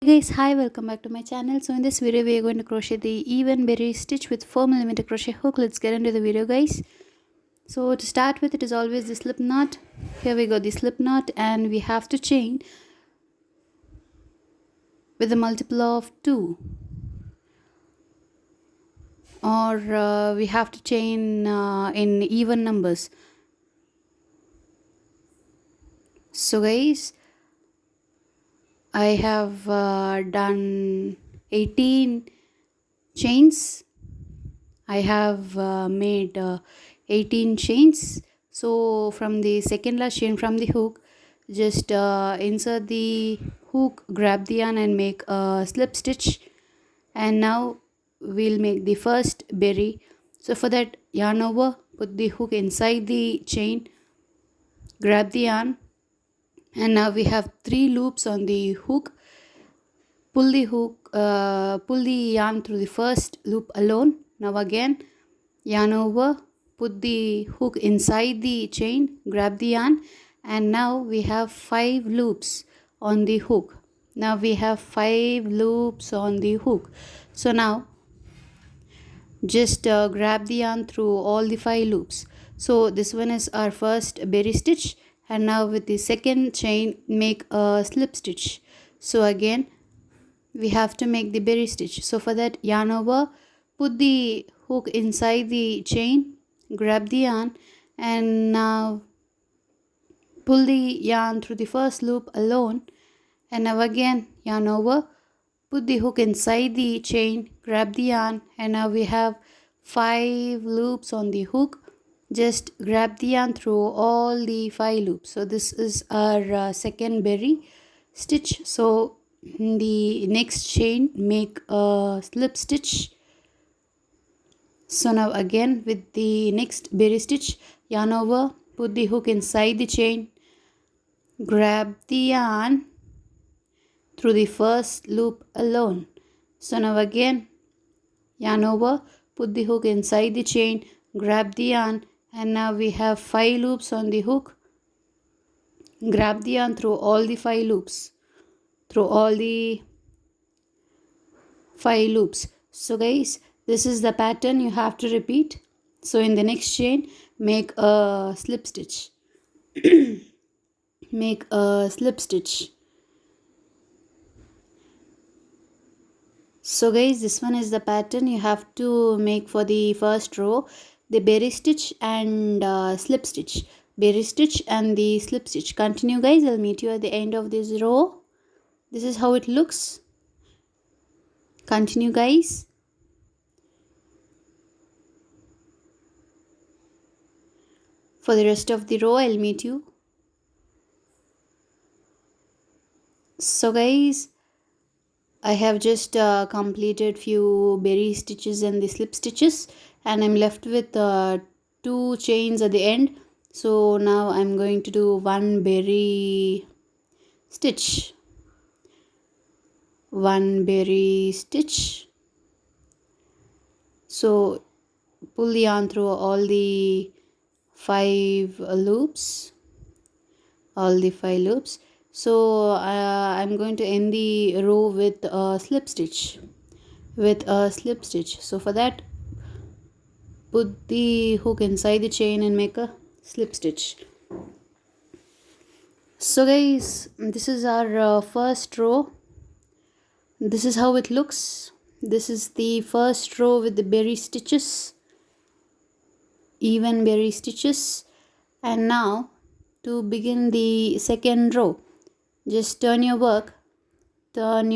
Hey guys, hi, welcome back to my channel. So in this video we are going to crochet the even berry stitch with 4mm crochet hook. Let's get into the video, guys. So to start with, it is always the slip knot. Here we go, the slip knot, and we have to chain with a multiple of 2, or we have to chain in even numbers. So guys, I have done 18 chains. I have made 18 chains. So from the second last chain from the hook, just insert the hook, grab the yarn and make a slip stitch. And now we'll make the first berry. So for that, yarn over, put the hook inside the chain, grab the yarn, and now we have 3 loops on the hook. Pull the yarn through the first loop alone. Now again, yarn over, put the hook inside the chain, grab the yarn, and now we have 5 loops on the hook. Now we have 5 loops on the hook. So now just grab the yarn through all the 5 loops. So this one is our first berry stitch, and now with the second chain make a slip stitch. So again we have to make the berry stitch. So for that, yarn over, put the hook inside the chain, grab the yarn, and now pull the yarn through the first loop alone. And now again yarn over, put the hook inside the chain, grab the yarn, and now we have 5 loops on the hook. Just grab the yarn through all the 5 loops. So this is our second berry stitch. So in the next chain make a slip stitch. So now again with the next berry stitch, yarn over, put the hook inside the chain, grab the yarn through the first loop alone. So now again yarn over, put the hook inside the chain, grab the yarn, and now we have 5 loops on the hook. Grab the yarn through all the 5 loops, through all the 5 loops. So guys, this is the pattern you have to repeat. So in the next chain make a slip stitch. Make a slip stitch. So guys, this one is the pattern you have to make for the first row, the berry stitch and slip stitch, berry stitch and the slip stitch. Continue guys, I'll meet you at the end of this row. This is how it looks. Continue guys. For the rest of the row I'll meet you. So guys, I have just completed few berry stitches and the slip stitches, and I'm left with 2 chains at the end. So now I'm going to do 1 berry stitch, 1 berry stitch. So pull the yarn through all the 5 loops, all the 5 loops. So I'm going to end the row with a slip stitch, So for that, put the hook inside the chain and make a slip stitch. So guys, this is our first row. This is how it looks. This is the first row with the berry stitches, even berry stitches. And now to begin the second row, just turn your work, and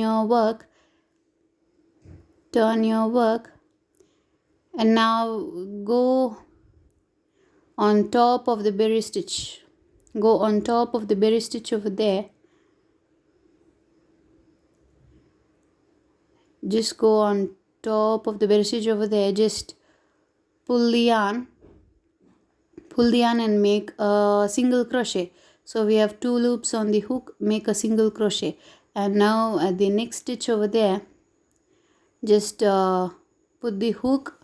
now go on top of the berry stitch. Go on top of the berry stitch over there. Just go on top of the berry stitch over there. Just pull the yarn and make a single crochet. So we have 2 loops on the hook, make a single crochet. And now at the next stitch over there, just put the hook,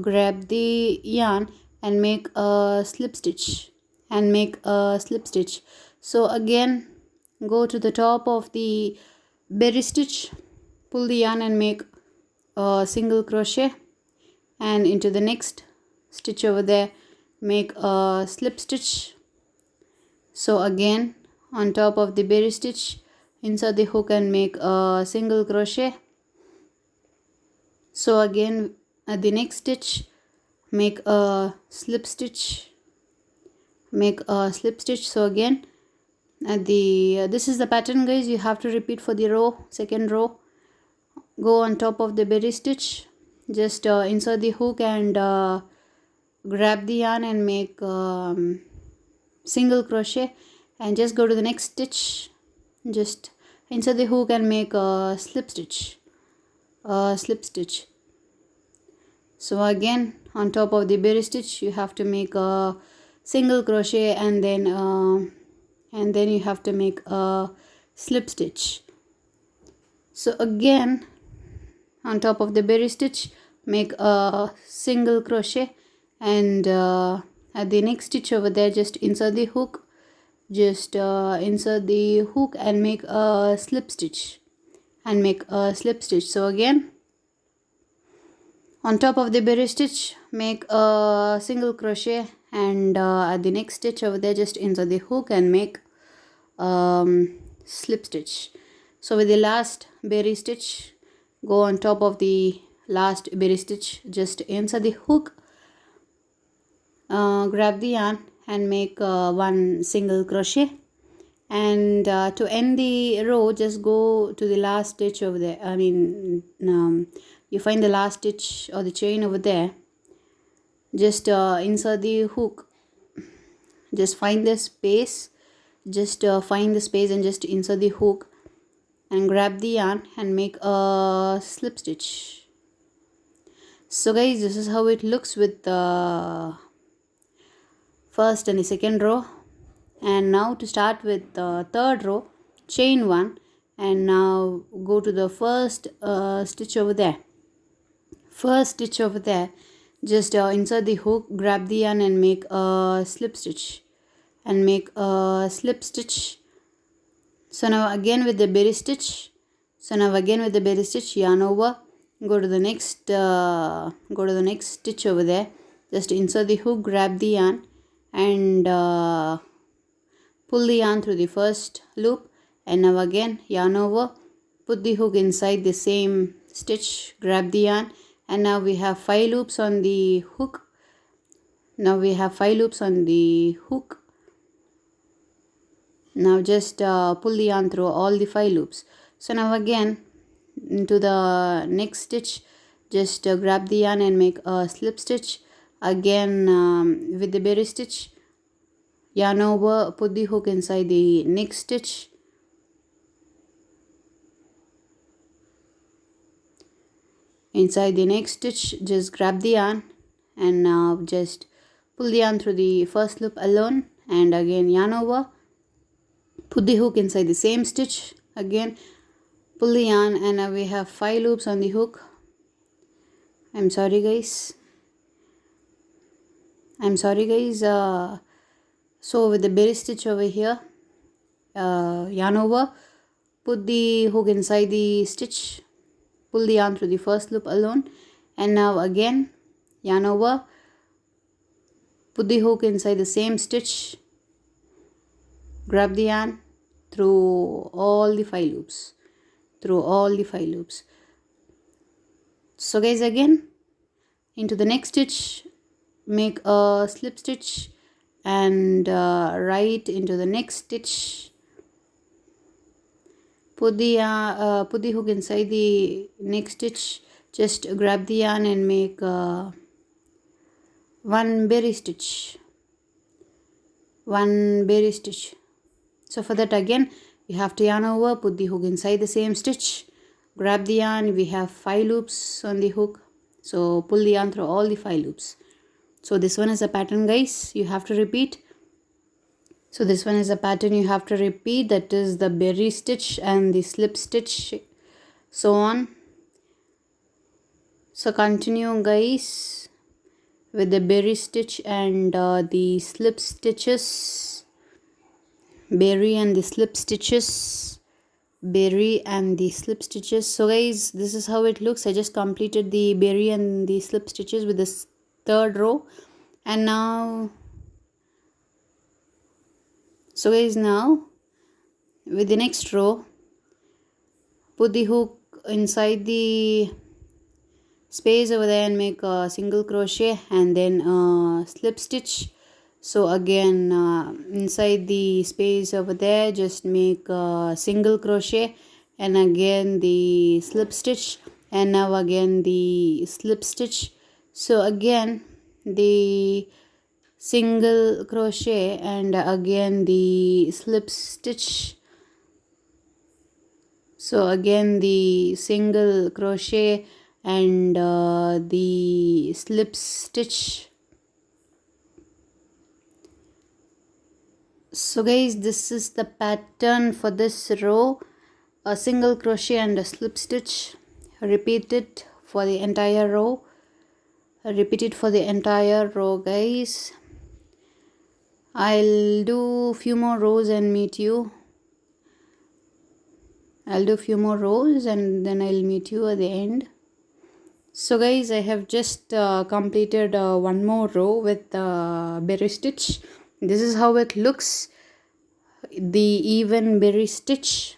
grab the yarn and make a slip stitch, and make a slip stitch. So again, go to the top of the berry stitch, pull the yarn and make a single crochet, and into the next stitch over there make a slip stitch. So again, on top of the berry stitch, insert the hook and make a single crochet. So again, at the next stitch make a slip stitch, so again at the this is the pattern, guys. You have to repeat for the second row. Go on top of the berry stitch, just insert the hook and grab the yarn and make single crochet, and just go to the next stitch, just insert the hook and make a slip stitch. So again, on top of the berry stitch you have to make a single crochet, and then you have to make a slip stitch. So again, on top of the berry stitch make a single crochet, and at the next stitch over there just insert the hook, and make a slip stitch, So again, on top of the berry stitch make a single crochet, and at the next stitch over there just insert the hook and make slip stitch. So with the last berry stitch, go on top of the last berry stitch, just insert the hook, grab the yarn and make one single crochet, and to end the row just go to the last stitch over there. You find the last stitch or the chain over there, just insert the hook, just find the space, and just insert the hook and grab the yarn and make a slip stitch. So guys, this is how it looks with the first and the second row. And now to start with the third row, chain 1, and now go to the first stitch over there. Just insert the hook, grab the yarn and make a slip stitch, So now again with the berry stitch, yarn over, go to the next stitch over there, just insert the hook, grab the yarn and pull the yarn through the first loop, and now again yarn over, put the hook inside the same stitch, grab the yarn, and now we have 5 loops on the hook. Now just pull the yarn through all the 5 loops. So now again into the next stitch, just grab the yarn and make a slip stitch. Again with the berry stitch, yarn over, put the hook inside the next stitch, just grab the yarn and now just pull the yarn through the first loop alone, and again yarn over, put the hook inside the same stitch, again pull the yarn, and now we have 5 loops on the hook. I'm sorry guys. So with the berry stitch over here, yarn over, put the hook inside the stitch, pull the yarn through the first loop alone, and now again yarn over, put the hook inside the same stitch, grab the yarn through all the 5 loops. So guys, again into the next stitch make a slip stitch, and right into the next stitch put the hook inside the next stitch, just grab the yarn and make one berry stitch. So for that again you have to yarn over, put the hook inside the same stitch, grab the yarn. We have 5 loops on the hook, so pull the yarn through all the 5 loops. So this one is a pattern, guys, you have to repeat. That is the berry stitch and the slip stitch, so on. So continue guys with the berry stitch and the slip stitches, berry and the slip stitches, berry and the slip stitches. So guys, this is how it looks. I just completed the berry and the slip stitches with this third row, and now now with the next row, put the hook inside the space over there and make a single crochet and then slip stitch. So again, inside the space over there, just make a single crochet and again the slip stitch, and now again the slip stitch. So again the single crochet and again the slip stitch. So again the single crochet and the slip stitch. So guys, this is the pattern for this row: a single crochet and a slip stitch. Repeat it for the entire row. Repeat it for the entire row, guys. I'll do few more rows and meet you. I'll do few more rows and then I'll meet you at the end. So guys, I have just completed one more row with berry stitch. This is how it looks, the even berry stitch.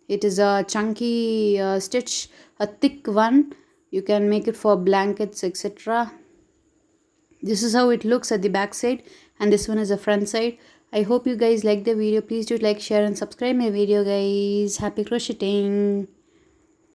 It is a chunky stitch, a thick one. You can make it for blankets, etc. This is how it looks at the back side, and this one is the front side. I hope you guys like the video. Please do like, share and subscribe my video, guys. Happy crocheting.